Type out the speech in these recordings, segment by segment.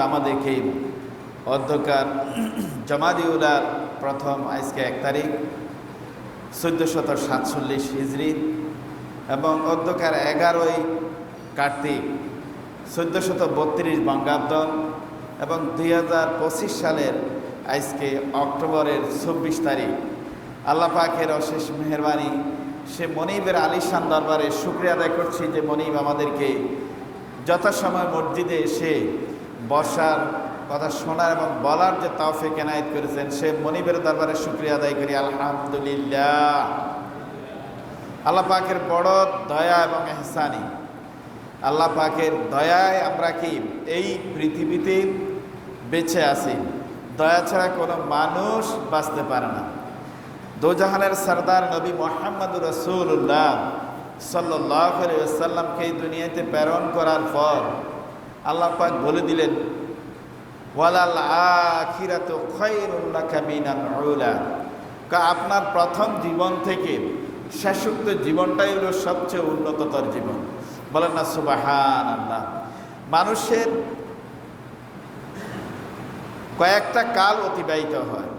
আমাদেরকে অধ্যকার জমাদিউলার প্রথম আজকে 1 তারিখ 1447 হিজরি এবং অধ্যকার 11ই কার্তিক 1432 বঙ্গাব্দ এবং 2025 সালের আজকে অক্টোবরের 24 তারিখ। আল্লাহ পাকের অশেষ মেহেরবানি, সে মনিবের আলিশান দরবারে শুকরিয়া আদায় করছি যে মনিব আমাদেরকে যথাসময় মসজিদে এসে বসার কথা শোনার এবং বলার যে তৌফিক এনায়েত করেছেন, সে মনিবের দরবারে শুকরিয়া আদায় করি আলহামদুলিল্লাহ। আল্লাহ পাকের বড় দয়া এবং ইহসানি, আল্লাহ পাকের দয়ায় আমরা কি এই পৃথিবীতে বেঁচে আছি। দয়া ছাড়া কোনো মানুষ বাঁচতে পারে না। দোজাহানের সরদার নবী মুহাম্মদুর রাসূলুল্লাহ সাল্লাল্লাহু আলাইহি ওয়াসাল্লামকে এই দুনিয়াতে প্রেরণ করার পর আল্লাহ পাক বলে দিলেন, ওয়ালাল আখিরাতু খায়রুল লাকা মিনাল উলা। আপনার প্রথম জীবন থেকে শেষোক্ত জীবনটাই হলো সবচেয়ে উন্নততর জীবন। বলেন না সুবহানাল্লাহ। মানুষের কয়েকটা কাল অতিবাহিত হয়,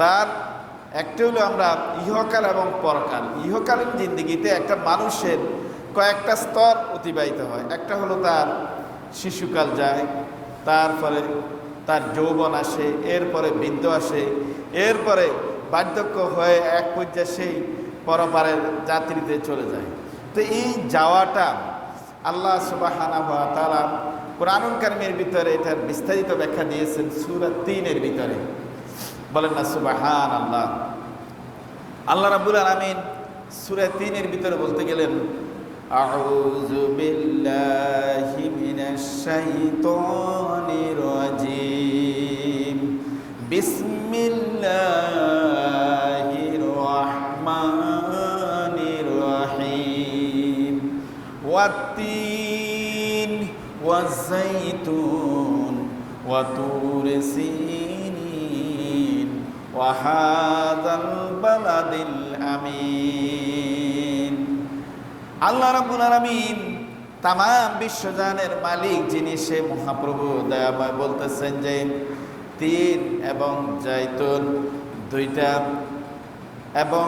তার একটা হলো আমরা ইহকাল এবং পরকাল। ইহকালীন জিন্দেগিতে একটা মানুষের কয়েকটা স্তর অতিবাহিত হয়। একটা হলো তার শিশুকাল যায়, তারপরে তার যৌবন আসে, এরপরে বৃদ্ধ আসে, এরপরে বার্ধক্য হয়ে এক পর্যায়ে সেই পরপারের যাত্রীতে চলে যায়। তো এই যাওয়াটা আল্লাহ সুবহানাহু ওয়া তাআলা কুরআনুল কারীমের ভিতরে এটার বিস্তারিত ব্যাখ্যা দিয়েছেন সূরা 3-এর ভিতরে। বলেন না সুবহানাল্লাহ। আল্লাহ রাব্বুল আলামিন সূরা 3-এর ভিতরে বলতে গেলেন, আউযু বিল্লাহি মিনাশ শাইতানির রাজিম, বিসমিল্লাহির রাহমানির রাহিম, ওয়াত-তিন ওয়াজ-যাইতুন ওয়া তুর সিনিন ওয়া হাযাল বালাদিল আমিন। আল্লাহ রাব্বুল আলামিন তামাম বিশ্বজানের মালিক যিনি, সে মহাপ্রভু দয়াময় বলতেছেন যে তিন এবং জাইতুন দুইটা এবং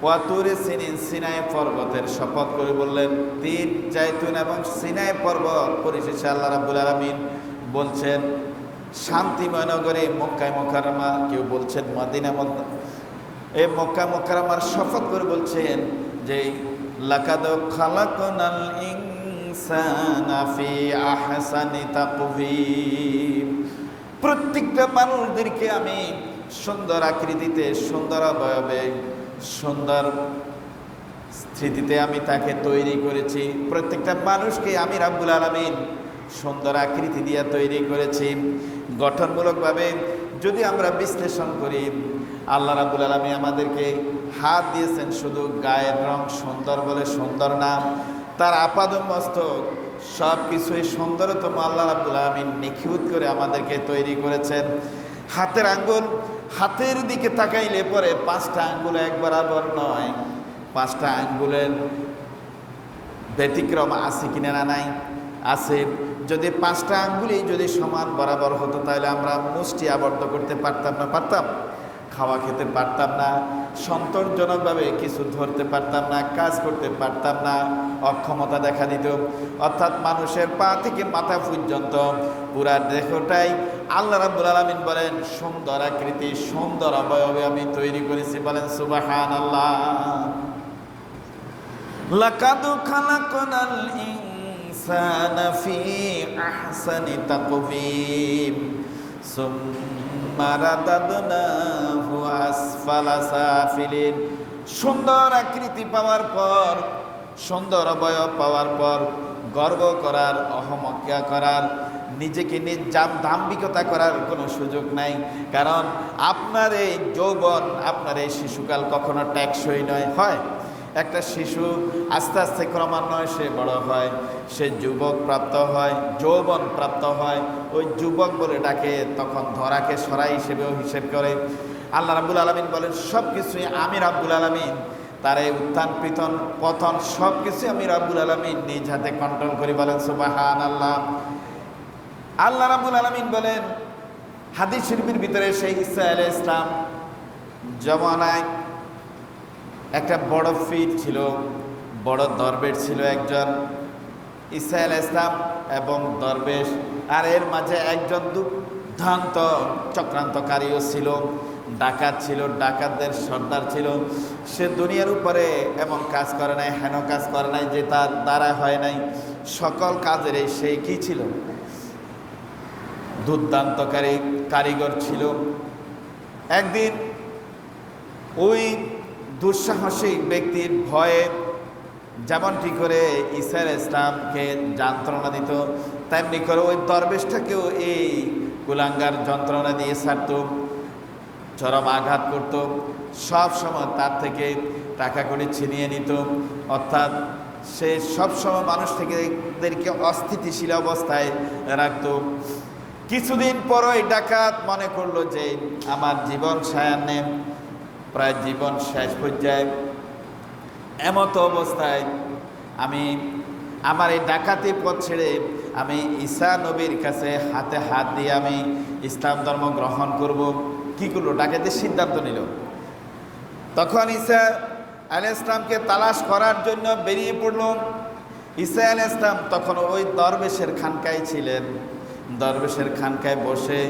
ওয়াতুরে সিনিন সিনাই পর্বতের শপথ করে বললেন। তিন জাইতুন এবং সিনাই পর্বত পরিশেষে আল্লাহ রাব্বুল আলামিন বলছেন শান্তিময় নগরে মক্কা মুকাররমা, কেউ বলছেন মদিনা, এই মক্কা মুকাররমার শপথ করে বলছেন যে লাকাদ খালাকনাল ইনসানা ফি আহসানি তাকওয়িম। প্রত্যেকটা মানুষদেরকে আমি সুন্দর আকৃতিতে, সুন্দর অবয়বে, সুন্দর স্থিতিতে আমি তাকে তৈরি করেছি। প্রত্যেকটা মানুষকে আমি রাব্বুল আলামিন সুন্দর আকৃতি দিয়ে তৈরি করেছি। গঠনমূলকভাবে যদি আমরা বিশ্লেষণ করি, আল্লাহ রাব্বুল আলামিন আমাদেরকে হাত দিয়েছেন, শুধু গায়ের রং সুন্দর বলে সুন্দর না, তার আপাদমস্তক সব কিছুই সুন্দরতম আল্লাহ রাব্বুল আলামিন নিখুঁত করে আমাদেরকে তৈরি করেছেন। হাতের আঙ্গুল, হাতের দিকে তাকাইলে পরে 5টা আঙ্গুল এক বরাবর নয়, 5টা আঙ্গুলের ব্যতিক্রম আছে কিনা না নাই? আছে। যদি 5টা আঙ্গুলই যদি সমান বরাবর হতো তাহলে আমরা মুষ্টি আবদ্ধ করতে পারতাম না, পারতাম খাওয়া খেতে পারতাম না, সন্তোষজনকভাবে কিছু ধরতে পারতাম না, কাজ করতে পারতাম না, অক্ষমতা দেখা দিত। অর্থাৎ মানুষের পা থেকে মাথা পর্যন্ত পুরা দেহটাই আল্লাহ রাব্বুল আলামিন বলেন সুন্দর আকৃতি, সুন্দর অবয়বে আমি তৈরি করেছি। বলেন সুবহানাল্লাহ। লাকাদ খালাকনাল ইনসানা ফি আহসানি তাকওয়িম সুম্মা রাদাদনাহু আসফালা সাফিলিন। সুন্দর আকৃতি পাওয়ার পর, সুন্দর অবয়ব পাওয়ার পর গর্ব করার, অহমিকা করার, নিজেকে নিজ দাম্ভিকতা করার কোনো সুযোগ নাই। কারণ আপনার এই যৌবন, আপনার এই শিশুকাল কখনো টেকসই নয়। হয় একটা শিশু আস্তে আস্তে ক্রমান্বয়ে সে বড় হয়, সে যুবক প্রাপ্ত হয়, যৌবন প্রাপ্ত হয়, ওই যুবক বলে ডাকে, তখন ধরাকে সরাই হিসেবেও হিসেব করে। আল্লাহ রাব্বুল আলামিন বলেন সব কিছুই আমি রাব্বুল আলামিন তার এই উত্থান পতন সব কিছু আমি রাব্বুল আলামিন নিজ হাতে কন্ট্রোল করি। বলেন সুবহানাল্লাহ। আল্লাহ রাব্বুল আলামিন বলেন হাদিস শরীফের ভিতরে সেই ঈসা আলাইহিস সালাম জমানায় একটা বড় ফির ছিল, বড় দরবেশ ছিল একজন ঈসা আলাইহিস সালাম এবং দরবেশ, আর এর মাঝে একজন দুর্দান্ত চক্রান্তকারীও ছিল, ডাকাত ছিল, ডাকাতদের সর্দার ছিল। সে দুনিয়ার উপরে এমন কাজ করে নাই, হেন কাজ করে নাই যে তার দ্বারা হয় নাই, সকল কাজের সেই কি ছিল, দুর্দান্তকারী কারিগর ছিল। একদিন ওই দুঃসাহসিক ব্যক্তির ভয়ে যেমনটি করে ঈসা আলাইহিস সালামকে যন্ত্রণা দিত, তেমনি করে ওই দরবেশটাকেও এই কুলাঙ্গার যন্ত্রণা দিয়ে ছাড়ত, চরম আঘাত করত, সব সময় তার থেকে টাকা করে ছিনিয়ে নিত। অর্থাৎ সে সবসময় মানুষ থেকেদেরকে অস্থিতিশীল অবস্থায় রাখত। কিছুদিন পর ওই ডাকাত মনে করলো যে আমার জীবন সায়ান্নে, প্রায় জীবন শেষ পর্যায়ে, এমত অবস্থায় আমি আমার এই ডাকাতি পথ ছেড়ে আমি ঈসা নবীর কাছে হাতে হাত দিয়ে আমি ইসলাম ধর্ম গ্রহণ করব। কি করলো? ডাকাতের সিদ্ধান্ত নিল। তখন ঈসা আলাইহিস সালামকে তালাশ করার জন্য বেরিয়ে পড়ল। ঈসা আলাইহিস সালাম তখন ওই দরবেশের খানকায় ছিলেন। দরবেশের খানকায় বসে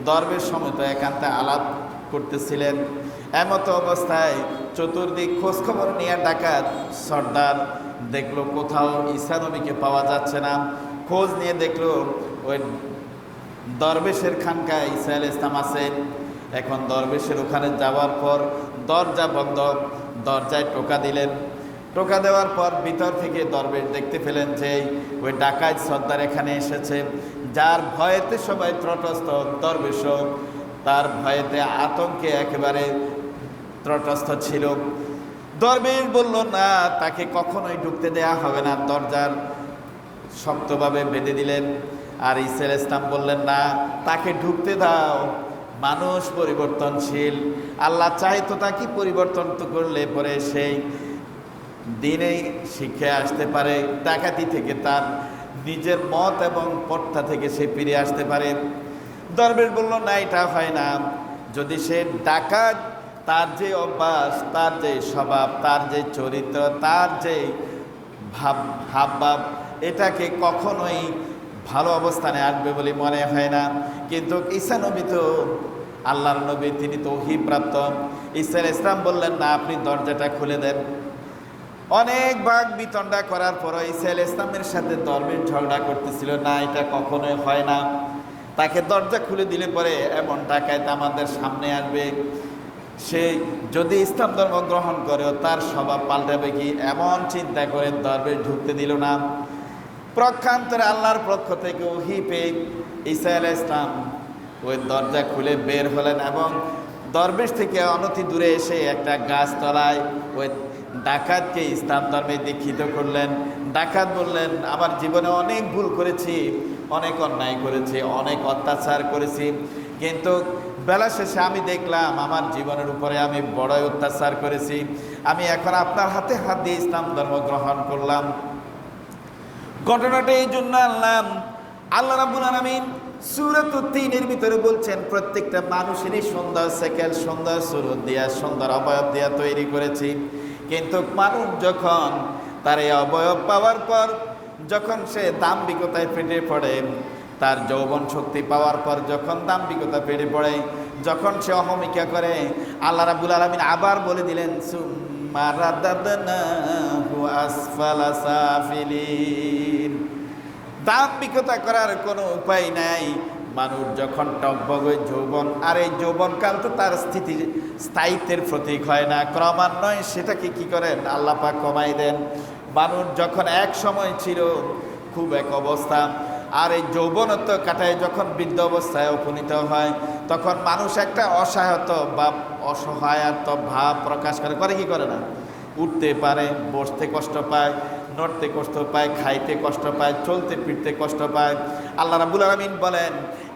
দরবেশ সমেত একান্তে আলাপ করতেছিলেন। এমত অবস্থায় চতুর্দিক খোঁজখবর নিয়ে ডাকাত সর্দার দেখলো কোথাও ঈসা নবীকে পাওয়া যাচ্ছে না। খোঁজ নিয়ে দেখলো ওই দরবেশের খানকায় ঈসা আলাইহিস সালাম আছে। এখন দরবেশের ওখানে যাওয়ার পর দরজা বন্ধ, দরজায় টোকা দিলেন। টোকা দেওয়ার পর ভিতর থেকে দরবেশ দেখতে পেলেন যে ওই ডাকাত সর্দার এখানে এসেছে, যার ভয়েতে সবাই ত্রটস্থ। দরবেশ তার ভয়েতে আতঙ্কে একেবারে ত্রটস্থ ছিল। দরবেশ বলল না, তাকে কখনোই ঢুকতে দেয়া হবে না, দরজার শক্তভাবে বেঁধে দিলেন। আর ঈসা আলাইহিস সালাম বললেন না, তাকে ঢুকতে দাও, মানুষ পরিবর্তনশীল, আল্লাহ চাইতো তাকে পরিবর্তন করলে পরে সেই দিনেই শিক্ষায় আসতে পারে, ডাকাতি থেকে তার নিজের মত এবং পথটা থেকে সে ফিরে আসতে পারে। দরবেশ বলল না, এটা হয় না। যদি সে ডাকাত, তার যে অভ্যাস, তার যে স্বভাব, তার যে চরিত্র, তার যে হাবভাব, এটাকে কখনোই ভালো অবস্থানে আসবে বলে মনে হয় না। কিন্তু ঈসা নবী তো আল্লাহর নবী, তিনি তো ওহীপ্রাপ্ত। ঈসা আলাইহিস সালাম বললেন না, আপনি দরজাটা খুলে দেন। অনেক বাক বিতণ্ডা করার পর ঈসা আলাইহিস সালামের সাথে দরবেশ ঝগড়া করতেছিল, না এটা কখনোই হয় না, তাকে দরজা খুলে দিলে পরে এমন ডাকাত আমাদের সামনে আসবে, সে যদি ইসলাম ধর্ম গ্রহণ করেও তার স্বভাব পাল্টাবে কি, এমন চিন্তা করে দরবেশ ঢুকতে দিল না। প্রক্ষান্তরে আল্লাহর পক্ষ থেকে ওহী পেয়ে ঈসা আলাইহিস সালাম ওই দরজা খুলে বের হলেন এবং দরবেশ থেকে অনতি দূরে এসে একটা গাছ তলায় ওই ডাকাতকে ইসলাম ধর্মে দীক্ষিত করলেন। ডাকাত বললেন, আমার জীবনে অনেক ভুল করেছি, অনেক অন্যায় করেছি, অনেক অত্যাচার করেছি, কিন্তু বেলা শেষে আমি দেখলাম আমার জীবনের উপরে আমি বড়ই অত্যাচার করেছি, আমি এখন আপনার হাতে হাত দিয়ে ইসলাম ধর্ম গ্রহণ করলাম। ঘটনাটা এই জন্য আল্লাহ রাব্বুল আলামিন সূরাত তিনের ভিতরে বলছেন, প্রত্যেকটা মানুষেরই সুন্দর সেকেল, সুন্দর সুরত দিয়া, সুন্দর অবয়ব দিয়া তৈরি করেছি। কিন্তু মানুষ যখন তার এই অবয়ব পাওয়ার পর, যখন সে দাম্ভিকতায় ফেটে পড়ে, তার যৌবন শক্তি পাওয়ার পর যখন দাম্ভিকতা ফেটে পড়ে, যখন সে অহমিকা করে, আল্লাহ রাব্বুল আলামিন আবার বলে দিলেন, সুম্মা রাদাদনাহু আসফালা সাফিলিন। দাম্ভিকতা করার কোনো উপায় নাই। মানুষ যখন টকবগ যৌবন, আর এই যৌবনকাল তো তার স্থায়িত্বের প্রতীক হয় না, ক্রমান্বয়ে সেটাকে কি করেন আল্লাহ পাক কমাই দেন। মানুষ যখন এক সময় ছিল খুব এক অবস্থা, আর এই যৌবনত্ব কাটায় যখন বৃদ্ধ অবস্থায় উপনীত হয়, তখন মানুষ একটা অসহায়ত্ব ভাব প্রকাশ করে কি করে না, উঠতে পারে, বসতে কষ্ট পায়, নড়তে কষ্ট পায়, খাইতে কষ্ট পায়, চলতে ফিরতে কষ্ট পায়। আল্লাহ রাব্বুল আলামিন বলেন,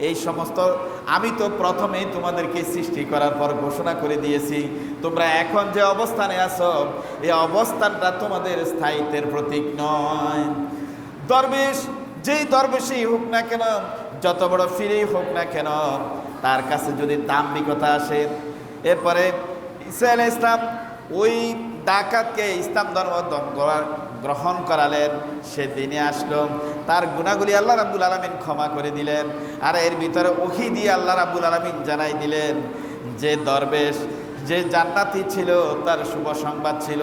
এই সমস্ত আমি তো প্রথমেই তোমাদেরকে সৃষ্টি করার পর ঘোষণা করে দিয়েছি, তোমরা এখন যে অবস্থানে আছো, এই অবস্থানটা তোমাদের স্থায়িত্বের প্রতীক নয়। দরবেশ যেই দরবেশই হোক না কেন, যত বড় ফিরেই হোক না কেন, তার কাছে যদি দাম্ভিকতা আসে। এরপরে ঈসা আলাইহিস সালাম ওই ডাকাতকে ইসলাম ধর্ম গ্রহণ করালেন, সে দিনে আসলো, তার গুনাহগুলি আল্লাহ রাব্বুল আলামিন ক্ষমা করে দিলেন। আর এর ভিতরে ওহী দিয়ে আল্লাহ রাব্বুল আলামিন জানাই দিলেন যে দরবেশ, যে জান্নাতি ছিল, তার শুভ সংবাদ ছিল।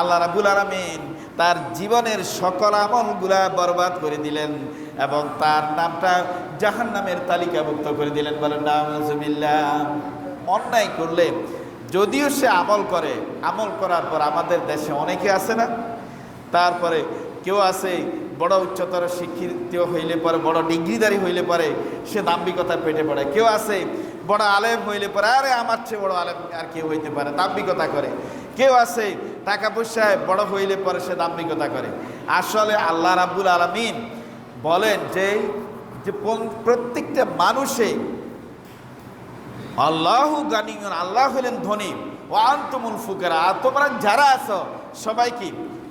আল্লাহ রাব্বুল আলামিন তার জীবনের সকল আমলগুলা বরবাদ করে দিলেন এবং তার নামটা জাহান্নামের তালিকাভুক্ত করে দিলেন। বলেন নাউযুবিল্লাহ। অন্যায় করলে যদিও সে আমল করে, আমল করার পর আমাদের দেশে অনেকে আছে না, তারপরে কেউ আছে বড় উচ্চতর শিক্ষিত হইলে পরে, বড় ডিগ্রিধারী হইলে পরে সে দাম্ভিকতা পেটে পড়ে। কেউ আছে বড় আলেম হইলে পরে, আরে আমার চেয়ে বড় আলেম আর কেউ হইতে পারে, দাম্ভিকতা করে। কেউ আছে টাকা পয়সায় বড় হইলে পরে সে দাম্ভিকতা করে। আসলে আল্লাহ রাব্বুল আলামিন বলেন যে প্রত্যেকটা মানুষে আল্লাহু গানিয়ুন, আল্লাহ হলেন ধনী, ওয়া আনতুমুল ফুকারা, তোমরা যারা আছো সবাই কি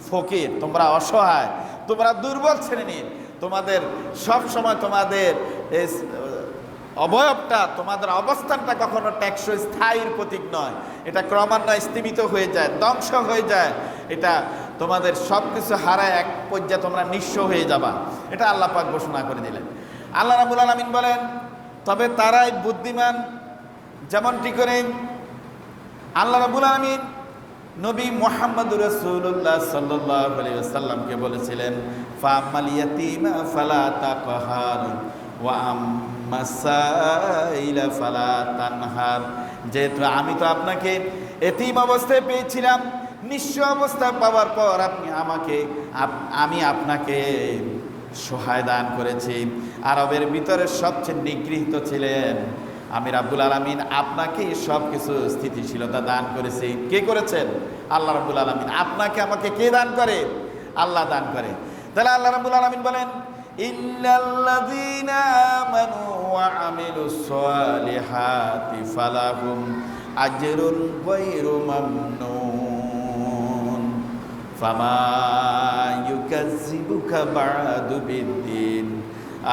ফকির, তোমরা অসহায়, তোমরা দুর্বল শ্রেণীর। তোমাদের সব সময় তোমাদের অবয়বটা, তোমাদের অবস্থানটা কখনো টেকসই স্থায়ীর প্রতীক নয়, এটা ক্রমান্বয়ে স্তিমিত হয়ে যায়, ধ্বংস হয়ে যায়। এটা তোমাদের সব কিছু হারায় এক পর্যায়ে তোমরা নিঃস্ব হয়ে যাবা। এটা আল্লাহ পাক ঘোষণা করে দিলেন। আল্লাহ রাব্বুল আলামিন বলেন, তবে তারাই বুদ্ধিমান, যেমনটি করে আল্লাহ রাব্বুল আলামিন নবী মুহাম্মদুর রাসূলুল্লাহ সাল্লাল্লাহু আলাইহি ওয়াসাল্লামকে বলেছিলেন, ফাআম্মাল ইয়াতীমা ফালা তাকহার ওয়া আম্মাস সাইলা ফালা তানহার। যেহেতু আমি তো আপনাকে এতিম অবস্থায় পেয়েছিলাম, নিঃস্ব অবস্থায় পাওয়ার পর আমি আপনাকে সহায় দান করেছি। আরবের ভিতরে সবচেয়ে নিগৃহীত ছিলেন আমি রাব্বুল আলামিন, আপনাকে সব কিছু স্থিতিশীলতা দান করেছি। কে করেছেন? আল্লাহ রাব্বুল আলামিন। আপনাকে আমাকে কে দান করে? আল্লাহ দান করে। তাহলে আল্লাহ রাব্বুল আলামিন বলেন, ইন্নাল্লাযীনা আমানু ওয়া আমিলুস সালিহাতি ফালাহুম আজরুন গায়রু মামনুন ফামা ইউকাযযিবুকা বা'দু বিদ্দিন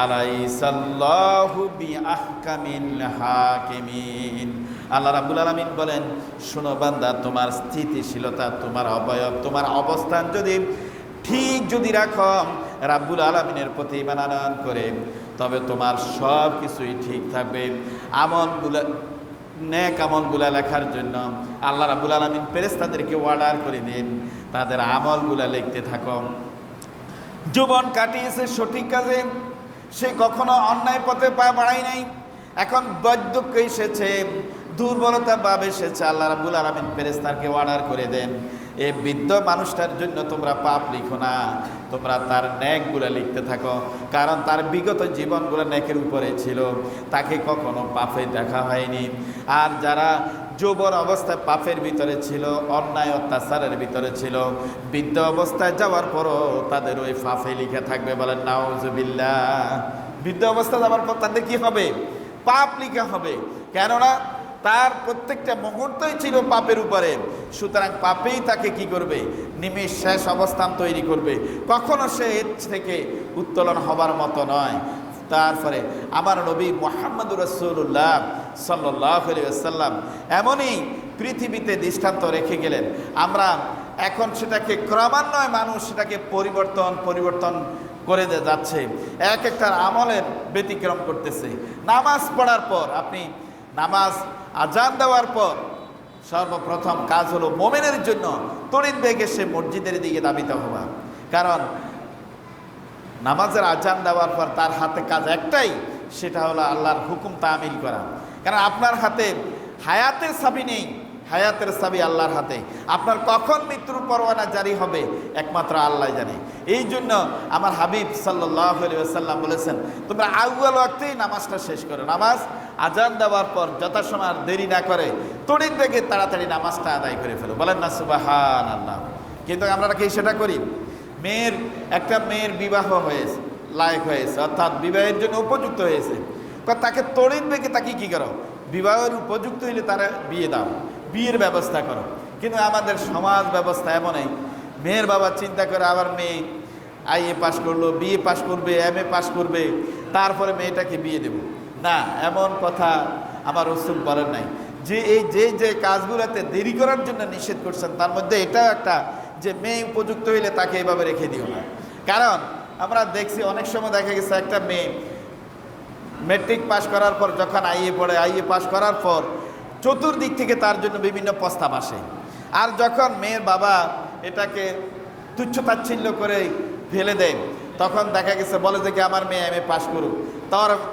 আলাইসাল্লাহু বিআহকামিল হাকিমিন। আল্লাহ রাব্বুল আলামিন বলেন, শোনো বান্দা, তোমার স্থিতিশীলতা, তোমার অবয়ব, তোমার অবস্থান যদি ঠিক যদি রাখো রাব্বুল আলামিনের প্রতি ঈমান আনয়ন করে, তবে তোমার সব কিছুই ঠিক থাকবে। আমলগুলো, নেক আমলগুলা লেখার জন্য আল্লাহ রাব্বুল আলামিন ফেরেশতাদেরকে অর্ডার করে দেন, তাদের আমলগুলা লিখতে থাকো। জীবন কাটিয়েছে সঠিক কাজে, সে কখনো অন্যায় পথে পা বাড়ায় নাই। এখন বৈদুক্য এসেছে, দুর্বলতা ভাব এসেছে, আল্লাহ রাব্বুল আলামিন ফেরেশতাকে অর্ডার করে দেন, এই বৃদ্ধ মানুষটার জন্য তোমরা পাপ লিখো না, তোমরা তার নেকগুলো লিখতে থাকো। কারণ তার বিগত জীবনগুলো নেকের উপরে ছিল, তাকে কখনো পাপে দেখা হয়নি। আর যারা যৌবন অবস্থায় পাপের ভিতরে ছিল, অন্যায় অত্যাচারের ভিতরে ছিল, বৃদ্ধ অবস্থায় যাওয়ার পরও তাদের ওই পাপে লিখে থাকবে। বলেন নাউযুবিল্লাহ। বৃদ্ধ অবস্থা যাওয়ার পর তাদের কি হবে? পাপ লিখা হবে। কেননা তার প্রত্যেকটা মুহূর্তই ছিল পাপের উপরে। সুতরাং পাপেই তাকে কি করবে? নিমেষ শেষ অবস্থান তৈরি করবে। কখনো সে এর থেকে উত্তোলন হবার মতো নয়। তারপরে আমার নবী মুহাম্মদুর রাসূলুল্লাহ সাল্লাল্লাহু আলাইহি ওয়াসাল্লাম এমনই পৃথিবীতে দৃষ্টান্ত রেখে গেলেন। আমরা এখন সেটাকে ক্রমান্বয়ে মানুষ সেটাকে পরিবর্তন করে যাচ্ছে, এক একটার আমলের ব্যতিক্রম করতেছে। নামাজ পড়ার পর, আপনি নামাজ আজান দেওয়ার পর সর্বপ্রথম কাজ হলো মোমেনের জন্য তড়িৎ বেগে সে মসজিদের দিকে ধাবিত হওয়া। কারণ নামাজের আজান দেওয়ার পর তার হাতে কাজ একটাই, সেটা হলো আল্লাহর হুকুম তামিল করা। কারণ আপনার হাতে হায়াতের চাবি নেই, হায়াতের চাবি আল্লাহর হাতে। আপনার কখন মৃত্যুর পরোয়ানা জারি হবে একমাত্র আল্লাহ জানে। এই জন্য আমার হাবিব সাল্লাল্লাহু আলাইহি ওয়াসাল্লাম বলেছেন, তোমরা আউয়াল ওয়াক্তেই নামাজটা শেষ করো। নামাজ আজান দেওয়ার পর যথাসময় আর দেরি না করে তড়িৎ বেগে তাড়াতাড়ি নামাজটা আদায় করে ফেলো। বলেন না সুবহানাল্লাহ। কিন্তু আমরা কি সেটা করি? একটা মেয়ের বিবাহ হয়েছে, লায়ক হয়েছে, অর্থাৎ বিবাহের জন্য উপযুক্ত হয়েছে, তাকে তড়িৎ বেগে তাকে কি করো? বিবাহের উপযুক্ত হইলে তারা বিয়ে দাও, বিয়ের ব্যবস্থা করো। কিন্তু আমাদের সমাজ ব্যবস্থা এমনই, মেয়ের বাবা চিন্তা করে আবার মেয়ে আইএ পাশ করলো, বিএ পাশ করবে, এমএ পাশ করবে, তারপরে মেয়েটাকে বিয়ে দেব না, এমন কথা আমার রাসূল বলেন নাই। যে এই যে কাজগুলোতে দেরি করার জন্য নিষেধ করছেন তার মধ্যে এটাও একটা, যে মেয়ে উপযুক্ত হইলে তাকে এভাবে রেখে দিও না। কারণ আমরা দেখছি অনেক সময় দেখা গেছে একটা মেয়ে মেট্রিক পাস করার পর যখন আইএ পড়ে, আইএ পাস করার পর চতুর্দিক থেকে তার জন্য বিভিন্ন প্রস্তাব আসে। আর যখন মেয়ের বাবা এটাকে তুচ্ছ তাচ্ছিল্য করে ফেলে দেয়, তখন দেখা গেছে বলে যে কি আমার মেয়ে এমএ পাস করুক,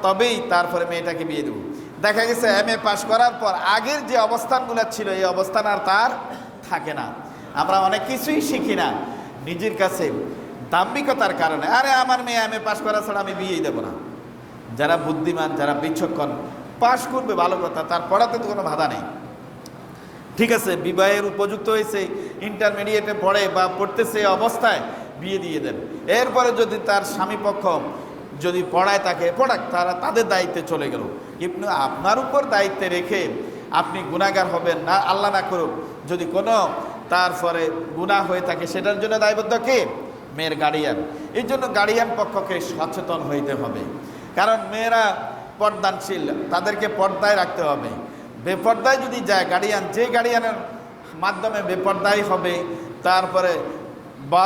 তবেই তারপরে মেয়েটাকে বিয়ে দেবো। দেখা গেছে এমএ পাস করার পর আগের যে অবস্থানগুলো ছিল এই অবস্থান আর তার থাকে না। আমরা অনেক কিছুই শিখি না নিজের কাছে দাম্ভিকতার কারণে, আরে আমার মেয়ে এমএ পাস করা ছাড়া আমি বিয়েই দেবো না। যারা বুদ্ধিমান, যারা বিচক্ষণ, পাশ করবে ভালো কথা, তার পড়াতে তো কোনো বাধা নেই, ঠিক আছে, বিবাহের উপযুক্ত হয়েছে, ইন্টারমিডিয়েটে পড়ে বা পড়তেছে অবস্থায় বিয়ে দিয়ে দেন। এরপরে যদি তার স্বামী পক্ষ যদি পড়ায় তাকে পড়াক, তারা তাদের দায়িত্বে চলে গেল। কিন্তু আপনার উপর দায়িত্বে রেখে আপনি গুনাহগার হবেন না, আল্লাহ না করুক যদি কোনো তারপরে গুনাহ হয়ে থাকে, সেটার জন্য দায়বদ্ধ কে? মেয়ের গার্ডিয়ান। এই জন্য গার্ডিয়ান পক্ষকে সচেতন হইতে হবে। কারণ মেয়েরা পর্দানশীল, তাদেরকে পর্দায় রাখতে হবে। বেপর্দায় যদি যায় গার্ডিয়ান, যে গার্ডিয়ানের মাধ্যমে বেপর্দায় হবে, তারপরে বা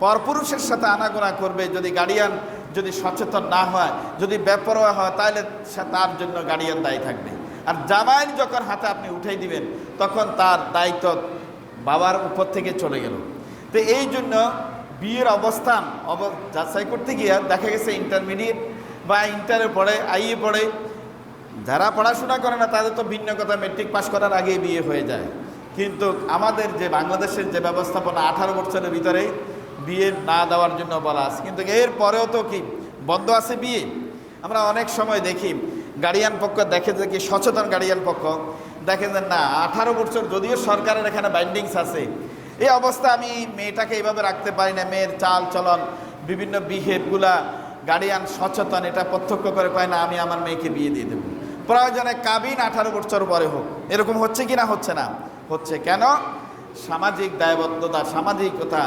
পরপুরুষের সাথে আনাগোনা করবে, যদি গার্ডিয়ান যদি সচেতন না হয়, যদি বেপরোয়া হয়, তাহলে সে তার জন্য গার্ডিয়ান দায়ী থাকবে। আর জামাই যখন হাতে আপনি উঠাই দিবেন, তখন তার দায়িত্ব বাবার উপর থেকে চলে গেল। তো এই জন্য বিয়ের অবস্থান যাচাই করতে গিয়ে দেখা গেছে ইন্টারমিডিয়েট বা ইন্টারে পড়ে, আইএ পড়ে, যারা পড়াশোনা করে না তাদের তো ভিন্ন কথা, মেট্রিক পাস করার আগেই বিয়ে হয়ে যায়। কিন্তু আমাদের যে বাংলাদেশের যে ব্যবস্থাপনা 18 বছরের ভিতরে বিয়ে না দেওয়ার জন্য বলা আছে, কিন্তু এর পরেও তো কি বন্ধ আছে বিয়ে। আমরা অনেক সময় দেখি গার্ডিয়ান পক্ষ দেখে যে কি সচেতন গার্ডিয়ান পক্ষ দেখেন যে না 18 বছর, যদিও সরকারের এখানে বাইন্ডিংস আছে, এই অবস্থা আমি মেয়েটাকে এইভাবে রাখতে পারি না, মেয়ের চাল চলন বিভিন্ন বিহেভগুলা গার্ডিয়ান সচেতন, এটা প্রত্যক্ষ করে কয় না আমি আমার মেয়েকে বিয়ে দিয়ে দেবো, প্রয়োজনে কাবিন 18 বছর পরে হোক। এরকম হচ্ছে কি না? হচ্ছে না, হচ্ছে কেন? সামাজিক দায়বদ্ধতা, সামাজিকতা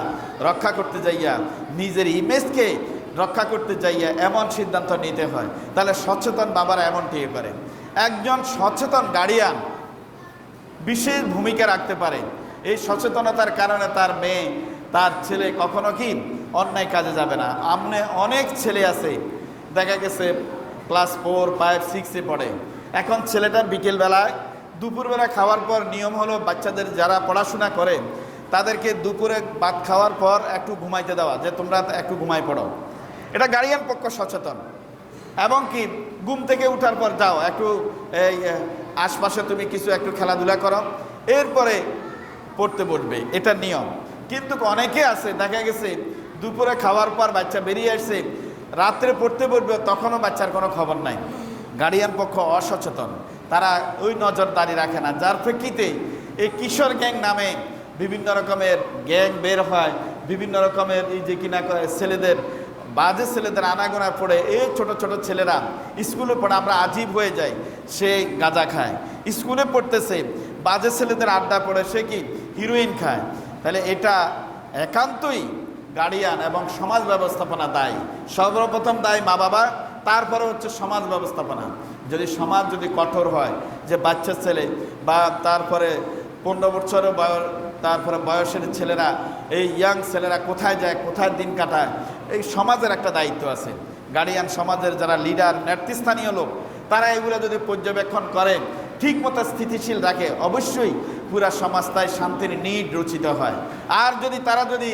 রক্ষা করতে যাইয়া, নিজের ইমেজকে রক্ষা করতে যাইয়া এমন সিদ্ধান্ত নিতে হয়। তাহলে সচেতন বাবারা এমনটি পারে। একজন সচেতন গার্ডিয়ান বিশেষ ভূমিকা রাখতে পারে। এই সচেতনতার কারণে তার মেয়ে, তার ছেলে কখনো কি অন্যায় কাজে যাবে না। আমনে অনেক ছেলে আছে দেখা গেছে ক্লাস 4, 5, 6-এ পড়ে, এখন ছেলেটা বিকেলবেলায় দুপুরবেলা খাওয়ার পর নিয়ম হলো বাচ্চাদের যারা পড়াশোনা করে তাদেরকে দুপুরে ভাত খাওয়ার পর একটু ঘুমাইতে দেওয়া, যে তোমরা একটু ঘুমাই পড়ো। এটা গার্ডিয়ান পক্ষ সচেতন। এবং কি ঘুম থেকে উঠার পর যাও একটু এই আশপাশে তুমি কিছু একটু খেলাধুলা করো, এরপরে পড়তে বসবে, এটা নিয়ম। কিন্তু অনেকে আছে দেখা গেছে দুপুরে খাওয়ার পর বাচ্চা বেরিয়ে আসছে, রাত্রে পড়তে বসবে, তখনও বাচ্চার কোনো খবর নাই। গার্ডিয়ান পক্ষ অসচেতন, তারা ওই নজরদারি রাখে না, যার প্রেক্ষিতে এই কিশোর গ্যাং নামে বিভিন্ন রকমের গ্যাং বের হয়, বিভিন্ন রকমের এই যে কিনা ছেলেদের, বাজে ছেলেদের আনাগোনা পড়ে। এই ছোট ছোট ছেলেরা স্কুলে পড়ে, আমরা আজীব হয়ে যাই, সে গাঁজা খায়, স্কুলে পড়তেছে, বাজে ছেলেদের আড্ডা পড়ে সে কি হিরোইন খায়। তাহলে এটা একান্তই গার্ডিয়ান এবং সমাজ ব্যবস্থাপনা দায়ী। সর্বপ্রথম দায়ী মা বাবা, তারপরে হচ্ছে সমাজ ব্যবস্থাপনা। যদি সমাজ যদি কঠোর হয় যে বাচ্চা ছেলে বা তারপরে 15 বছরের বয়স, তারপরে বয়সের ছেলেরা, এই ইয়াং ছেলেরা কোথায় যায়, কোথায় দিন কাটায়, এই সমাজের একটা দায়িত্ব আছে। গার্ডিয়ান সমাজের যারা লিডার, নেতৃস্থানীয় লোক, তারা এগুলো যদি পর্যবেক্ষণ করে, ঠিক মতো স্থিতিশীল রাখে, অবশ্যই পুরা সমাজটায় শান্তির নীড় রচিত হয়। আর যদি তারা যদি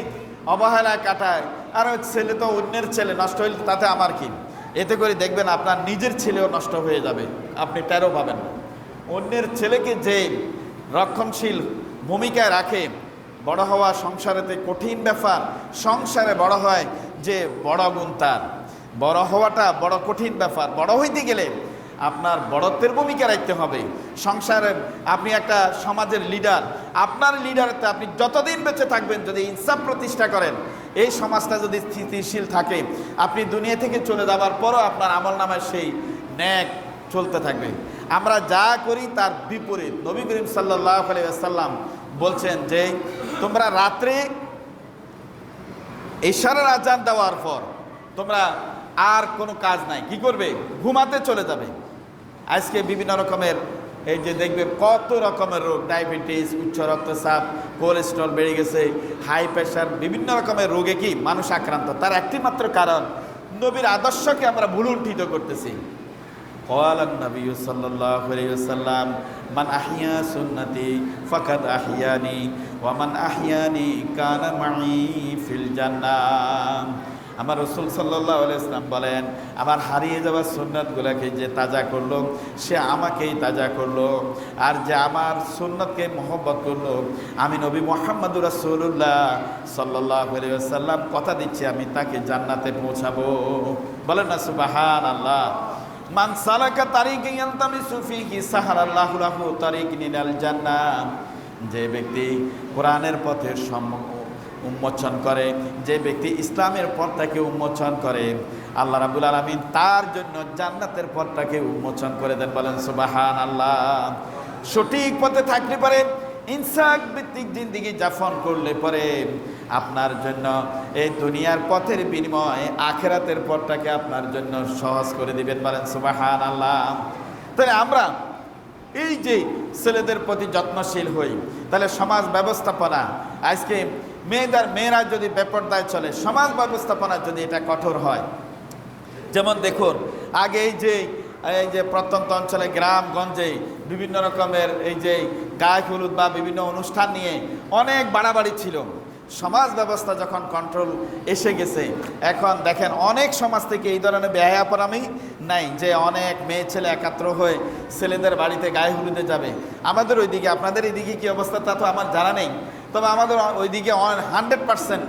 অবহেলায় কাটায়, আর ওই ছেলে তো অন্যের ছেলে, নষ্ট হইলে তাতে আমার কি, এতে করে দেখবেন আপনার নিজের ছেলেও নষ্ট হয়ে যাবে, আপনি টেরও পাবেন না। অন্যের ছেলেকে যে রক্ষণশীল ভূমিকায় রাখে, বড় হওয়া সংসারেতে কঠিন ব্যাপার। সংসারে বড় হয় যে বড় গুণ, তার বড় হওয়াটা বড় কঠিন ব্যাপার। বড় হইতে গেলে আপনার বড়ত্বের ভূমিকা রাখতে হবে সংসারে। আপনি একটা সমাজের লিডার, আপনার লিডারতে আপনি যতদিন বেঁচে থাকবেন যদি ইনসাফ প্রতিষ্ঠা করেন, এই সমাজটা যদি স্থিতিশীল থাকে, আপনি দুনিয়া থেকে চলে যাবার পরও আপনার আমলনামায় সেই ন্যাক চলতে থাকবে। আমরা যা করি তার বিপরীত। নবী করিম সাল্লাল্লাহু আলাইহি ওয়াসাল্লাম বলছেন যে তোমরা রাত্রে ইশারার আজান দেওয়ার পর তোমরা আর কোনো কাজ নাই, কি করবে? ঘুমাতে চলে যাবে। আজকে বিভিন্ন রকমের এই যে দেখবে কত রকমের রোগ, ডায়াবেটিস, উচ্চ রক্তচাপ, কোলেস্ট্রল বেড়ে গেছে, হাই প্রেশার, বিভিন্ন রকমের রোগে কি মানুষ আক্রান্ত। তার একটি মাত্র কারণ, নবীর আদর্শকে আমরা ভুলুণ্ঠিত করতেছি। قال النبي صلى الله عليه وسلم من أحيا سنتي فقد أحياني ومن أحياني كان معي في الجنة। আমার রাসূল সাল্লাল্লাহু আলাইহি ওয়াসাল্লাম বলেন, আমার হারিয়ে যাওয়া সুন্নাতগুলোকে যে তাজা করলো সে আমাকেই তাজা করলো, আর যে আমার সুন্নতকে মহব্বত করলো, আমি নবী মুহাম্মদুর রাসূলুল্লাহ সাল্লাল্লাহু আলাইহি ওয়াসাল্লাম কথা দিচ্ছি আমি তাকে জান্নাতে পৌঁছাবো। বলেন না সুবহানাল্লাহ। মান সালাকা তারিকান ইয়ালতামিসু ফীহি সাহারাল্লাহু লাহু তারিকান ইলাল জান্নাহ। যে ব্যক্তি কোরআনের পথের উন্মোচন করে, যে ব্যক্তি ইসলামের পথটাকে উন্মোচন করে, আল্লাহ রাব্বুল আলামিন তার জন্য জান্নাতের পথটাকে উন্মোচন করে দেন। বলেন সুবহানাল্লাহ। সঠিক পথে থাকলে পরে, ইনসাফ ভিত্তিক জিন্দেগি যাপন করলে পরে আপনার জন্য এই দুনিয়ার পথের বিনিময়ে আখিরাতের পথটাকে আপনার জন্য সহজ করে দিবেন। বলেন সুবহানাল্লাহ। তাই আমরা এই যে ছেলেদের প্রতি যত্নশীল হই, তাহলে সমাজ ব্যবস্থাপনা, আজকে মেয়েরা যদি বেপরদায় চলে, সমাজ ব্যবস্থাপনা যদি এটা কঠোর হয়, যেমন দেখুন আগে এই যে প্রত্যন্ত অঞ্চলে গ্রামগঞ্জে বিভিন্ন রকমের এই যে গায়ে হলুদ বা বিভিন্ন অনুষ্ঠান নিয়ে অনেক বাড়াবাড়ি ছিল। সমাজ ব্যবস্থা যখন কন্ট্রোল এসে গেছে, এখন দেখেন অনেক সমাজ থেকে এই ধরনের বেহায়াপনামি নাই, যে অনেক মেয়ে ছেলে একাত্র হয়ে ছেলেদের বাড়িতে গায়ে হলুদে যাবে। আমাদের ওইদিকে, আপনাদের এইদিকে কী অবস্থা তা তো আমার জানা নেই, তবে আমাদের ওইদিকে 100%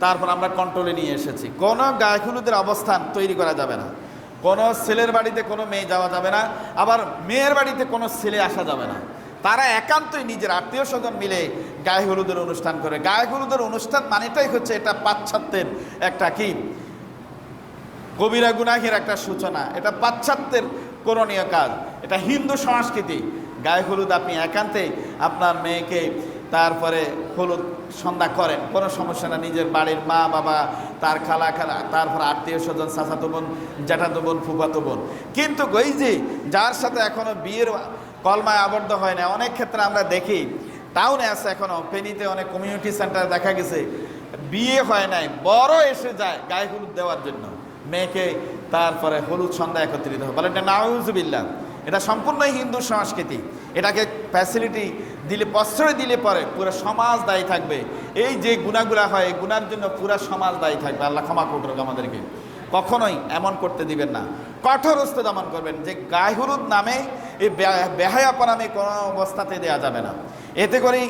তারপর আমরা কন্ট্রোলে নিয়ে এসেছি। কোনো গায়ে হলুদের অবস্থান তৈরি করা যাবে না, কোনো ছেলের বাড়িতে কোনো মেয়ে যাওয়া যাবে না, আবার মেয়ের বাড়িতে কোনো ছেলে আসা যাবে না। তারা একান্তই নিজের আত্মীয় স্বজন মিলে গায়ে হলুদের অনুষ্ঠান করে। গায়ে হলুদের অনুষ্ঠান মানেটাই হচ্ছে এটা পাশ্চাত্যের একটা কি কবিরা গুনাহের একটা সূচনা, এটা পাশ্চাত্যের করণীয় কাজ, এটা হিন্দু সংস্কৃতি। গায়ে হলুদ আপনি একান্তে আপনার মেয়েকে তারপরে হলুদ সন্ধ্যা করেন, কোনো সমস্যা না, নিজের বাড়ির মা বাবা, তার খালা, তারপর আত্মীয় স্বজন, চাচাতো বোন, জ্যাঠাতো বোন, ফুফাতো বোন। কিন্তু ওই যে যার সাথে এখনো বিয়ের কলমায় আবদ্ধ হয় না, অনেক ক্ষেত্রে আমরা দেখি টাউনে আছে, এখনো ফেনীতে অনেক কমিউনিটি সেন্টারে দেখা গেছে বিয়ে হয় নাই, বড় এসে যায় গায়ে হলুদ দেওয়ার জন্য মেয়েকে, তারপরে হলুদ সন্ধ্যা একত্রিত হয়। বলেন নাউজুবিল্লাহ, এটা সম্পূর্ণই হিন্দু সংস্কৃতি। এটাকে ফ্যাসিলিটি দিলে, প্রশ্রয় দিলে পরে পুরো সমাজ দায়ী থাকবে। এই যে গুনাহগুলা হয়, এই গুনার জন্য পুরো সমাজ দায়ী থাকবে। আল্লাহ ক্ষমা করুক আমাদেরকে। কখনোই এমন করতে দিবেন না, কঠোরস্থ দমন করবেন। যে গায়ে হলুদ নামে এই বেহায়াপনামে কোনো অবস্থাতে দেওয়া যাবে না। এতে করে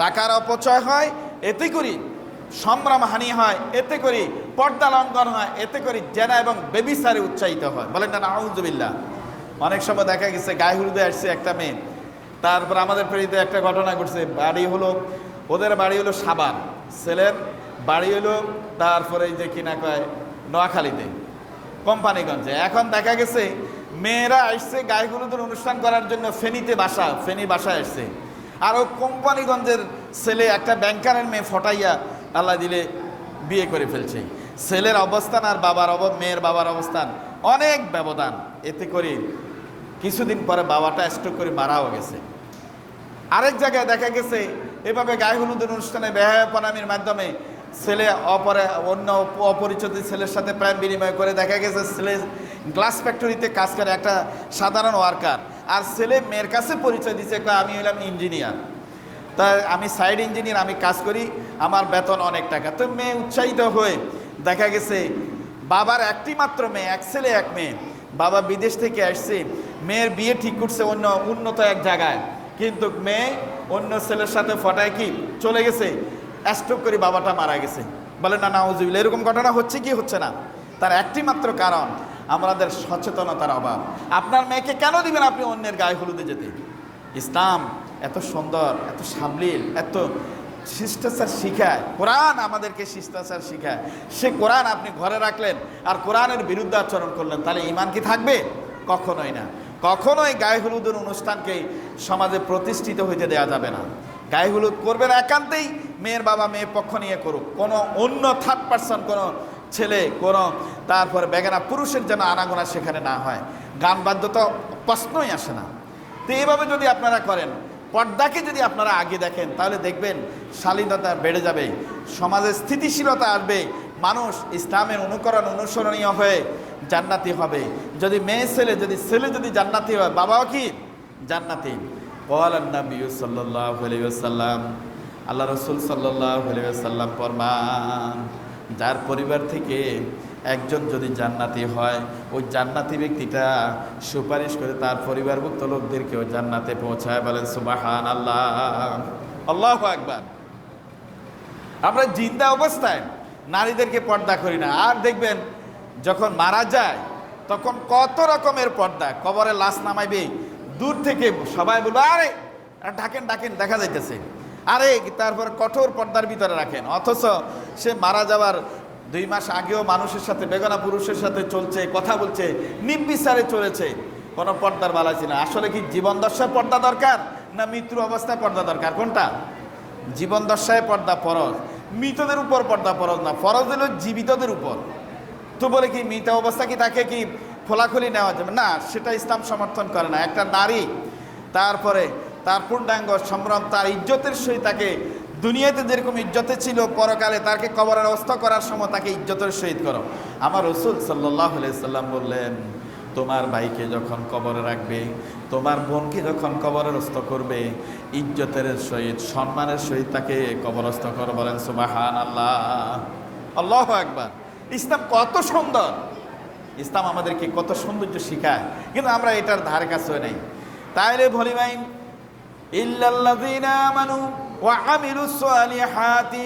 টাকার অপচয় হয়, এতে করে সম্ভ্রমহানি হয়, এতে করে পর্দা লঙ্ঘন হয়, এতে করে জেনা এবং বেবিচারে উৎসাহিত হয়। বলেন না নাউজুবিল্লাহ। অনেক সময় দেখা গেছে গায়ে হলুদে আসছে একটা মেয়ে, তারপর আমাদের পেরিতে একটা ঘটনা ঘটছে, বাড়ি হলো ওদের বাড়ি হলো সাভার, ছেলের বাড়ি হলো তারপরে যে কিনা কয় নোয়াখালীতে, কোম্পানিগঞ্জে। এখন দেখা গেছে মেয়েরা আসছে গায়ে হলুদের অনুষ্ঠান করার জন্য ফেনীতে ফেনী বাসায় আসছে, আর ও কোম্পানিগঞ্জের ছেলে একটা ব্যাংকারের মেয়ে ফটাইয়া আল্লাহ দিলে বিয়ে করে ফেলছে। ছেলের অবস্থান আর মেয়ের বাবার অবস্থান অনেক ব্যবধান। এতে করে কিছুদিন পরে বাবাটা স্ট্রোক করে মারাও গেছে। আরেক জায়গায় দেখা গেছে এভাবে গায়ে হলুদের অনুষ্ঠানে বেহায়াপনামির মাধ্যমে ছেলে অন্য অপরিচিত ছেলের সাথে প্রেম বিনিময় করে, দেখা গেছে ছেলে গ্লাস ফ্যাক্টরিতে কাজ করে, একটা সাধারণ ওয়ার্কার, আর ছেলে মেয়ের কাছে পরিচয় দিচ্ছে আমি হলাম ইঞ্জিনিয়ার, তাই আমি সাইড ইঞ্জিনিয়ার, আমি কাজ করি, আমার বেতন অনেক টাকা। তো মেয়ে উৎসাহিত হয়ে দেখা গেছে বাবার একটি মাত্র মেয়ে, এক ছেলে এক মেয়ে, বাবা বিদেশ থেকে আসছে, মেয়ের বিয়ে ঠিক করছে অন্য উন্নত এক জায়গায়, কিন্তু মেয়ে অন্য ছেলের সাথে ফটায় কি চলে গেছে, স্ট্রোক করে বাবাটা মারা গেছে। বলে না নাউজুবিল্লাহ। এরকম ঘটনা হচ্ছে কি হচ্ছে না? তার একটি মাত্র কারণ আমাদের সচেতনতার অভাব। আপনার মেয়েকে কেন দিবেন আপনি অন্যের গায়ে হলুদে যেতে? ইসলাম এত সুন্দর, এত সাবলীল, এত শিষ্টাচার শিখায়, কোরআন আমাদেরকে শিষ্টাচার শিখায়। সে কোরআন আপনি ঘরে রাখলেন আর কোরআনের বিরুদ্ধে আচরণ করলেন, তাহলে ঈমান কি থাকবে? কখনোই না। কখনোই গায়ে হলুদের অনুষ্ঠানকে সমাজে প্রতিষ্ঠিত হইতে দেওয়া যাবে না। গায়ে হলুদ করবে না, একান্তেই মেয়ের বাবা মেয়ে পক্ষ নিয়ে করুক, কোনো অন্য থার্ড পার্সন, কোনো ছেলে, কোনো তারপরে বেগানা পুরুষের যেন আনাগোনা সেখানে না হয়। গান বাদ্য তো প্রশ্নই আসে না। তো এইভাবে যদি আপনারা করেন, পর্দাকে যদি আপনারা আগে দেখেন, তাহলে দেখবেন শালীনতা বেড়ে যাবে, সমাজে স্থিতিশীলতা আসবে, মানুষ ইসলামের অনুসরণীয় হয়ে জান্নাতি হবে। যদি মেয়ে ছেলে যদি জান্নাতি হয়, বাবাও কি জান্নাতি। ওয়ালান নবী সাল্লাল্লাহু আলাইহি ওয়াসাল্লাম, আল্লাহ রাসূল সাল্লাল্লাহু আলাইহি ওয়াসাল্লাম ফরমান, যার পরিবার থেকে একজন যদি জান্নাতি হয়, ওই জান্নাতি ব্যক্তিটা সুপারিশ করে তার পরিবারভুক্ত লোকদেরকেও জান্নাতে পৌঁছায়। বলেন সুবহানাল্লাহ, আল্লাহু আকবার। আমরা জিন্দা অবস্থায় নারীদেরকে পর্দা করি না, আর দেখবেন যখন মারা যায় তখন কত রকমের পর্দা। কবরে লাশ নামাইবে, দূর থেকে সবাই বলবে আরে ডাকেন ডাকেন, দেখা যাইতেছে, আরে তারপর কঠোর পর্দার ভিতরে রাখেন। অথচ সে মারা যাওয়ার 2 মাস আগেও মানুষের সাথে, বেগানা পুরুষের সাথে চলছে, কথা বলছে, নির্বিচারে চলেছে, কোনো পর্দার বালা ছিল না। আসলে কি জীবন দশায় পর্দা দরকার না মৃত্যু অবস্থায় পর্দা দরকার? কোনটা? জীবন দশায় পর্দা ফরজ, মৃতদের উপর পর্দা ফরজ না, ফরজ হলো জীবিতদের উপর। তো বলে কি মৃত অবস্থা কি তাকে কি খোলাখুলি নেওয়া যাবে না? সেটা ইসলাম সমর্থন করে না। একটা নারী তারপরে তার পূর্ণাঙ্গ সম্ভ্রম, তার ইজ্জতের সহিত তাকে, দুনিয়াতে যেরকম ইজ্জতে ছিল, পরকালে তাকে কবরের অবস্থা করার সময় তাকে ইজ্জতের সহিত করো। আমার রাসূল সাল্লাল্লাহু আলাইহি সাল্লাম বললেন, তোমার ভাইকে যখন কবরে রাখবে, তোমার বোনকে যখন কবরস্থ করবে, ইজ্জতের সহিত, সম্মানের সহিত তাকে কবরস্থ করো। বলেন সুবহানাল্লাহ, আল্লাহু আকবার। ইসলাম কত সুন্দর, ইসলাম আমাদেরকে কত সৌন্দর্য শিখায়, কিন্তু আমরা এটার ধারে কাছে নেই। তাইলে বলি ভাই, ইল্লাল্লাযীনা আমানু ওয়া আমিলুস সালিহাতি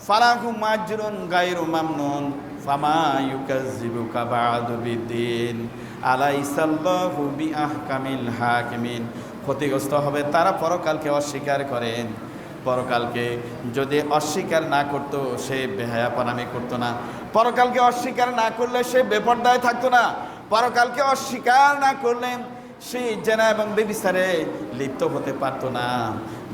ফালাহুম আজরুন গায়রু মামনুন ফামা ইউকাযযিবুকা বা'দু বিদ্দিন আলাইসাল্লাহু বিআহকামিল হাকিমিন। ক্ষতিগ্রস্ত হবে তারা পরকালকে অস্বীকার করেন। পরকালকে যদি অস্বীকার না করতো, সে বেহায়াপনামি করতো না। পরকালকে অস্বীকার না করলে সে বেপরদায় থাকতো না। পরকালকে অস্বীকার না করলে সে জেনা এবং ব্যভিচারে লিপ্ত হতে পারতো না।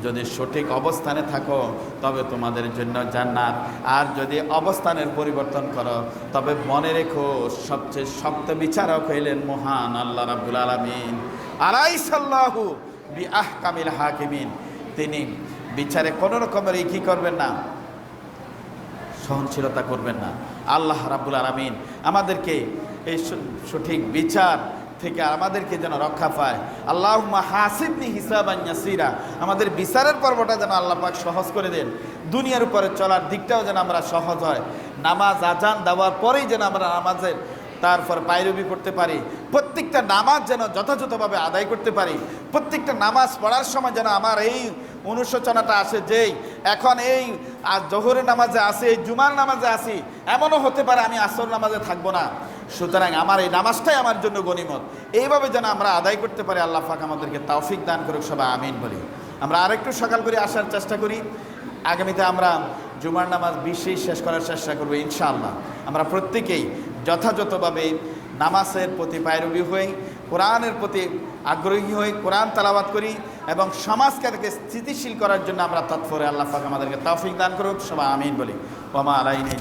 যদি সঠিক অবস্থানে থাকো তবে তোমাদের জন্য জান্নাত, আর যদি অবস্থানের পরিবর্তন করো তবে মনে রেখো সবচেয়ে শক্ত বিচারক হইলেন মহান আল্লাহ রাব্বুল আলামিন। আলাইসাল্লাহু বিআহকামিল হাকিমিন। তিনি বিচারে কোনো রকমের কি করবেন না, সহনশীলতা করবেন না। আল্লাহ রাব্বুল আলামিন আমাদেরকে এই সঠিক বিচার থেকে আমাদেরকে যেন রক্ষা পায়। আল্লাহুম্মা হাসিবনি হিসাবান ইয়াসিরা। আমাদের বিচারের পর্বটা যেন আল্লাহ পাক সহজ করে দেন। দুনিয়ার উপরে চলার দিকটাও যেন আমরা সহজ হয়। নামাজ আজান দেওয়ার পরেই যেন আমরা নামাজের তারপর পায়রবি করতে পারি। প্রত্যেকটা নামাজ যেন যথাযথভাবে আদায় করতে পারি। প্রত্যেকটা নামাজ পড়ার সময় যেন আমার এই অনুশোচনাটা আসে যে এখন এই জোহরের নামাজে আসি, এই জুমার নামাজে আসি, এমনও হতে পারে আমি আসর নামাজে থাকবো না, সুতরাং আমার এই নামাজটাই আমার জন্য গনিমত। এইভাবে যেন আমরা আদায় করতে পারি। আল্লাহ পাক আমাদেরকে তৌফিক দান করুক, সবাই আমিন বলি। আমরা আরেকটু সকাল করে আসার চেষ্টা করি। আগামীতে আমরা জুমার নামাজ 20 শেষ করার চেষ্টা করবো ইনশাআল্লাহ। আমরা প্রত্যেকেই যথাযথভাবে নামাজের প্রতি পায়রবি হই, কোরআনের প্রতি আগ্রহী হই, কোরআন তেলাওয়াত করি এবং সমাজকে স্থিতিশীল করার জন্য আমরা তৎপর। আল্লাহ পাক আমাদেরকে তৌফিক দান করুক, সবাই আমিন বলি। ওয়া মা আলাইনা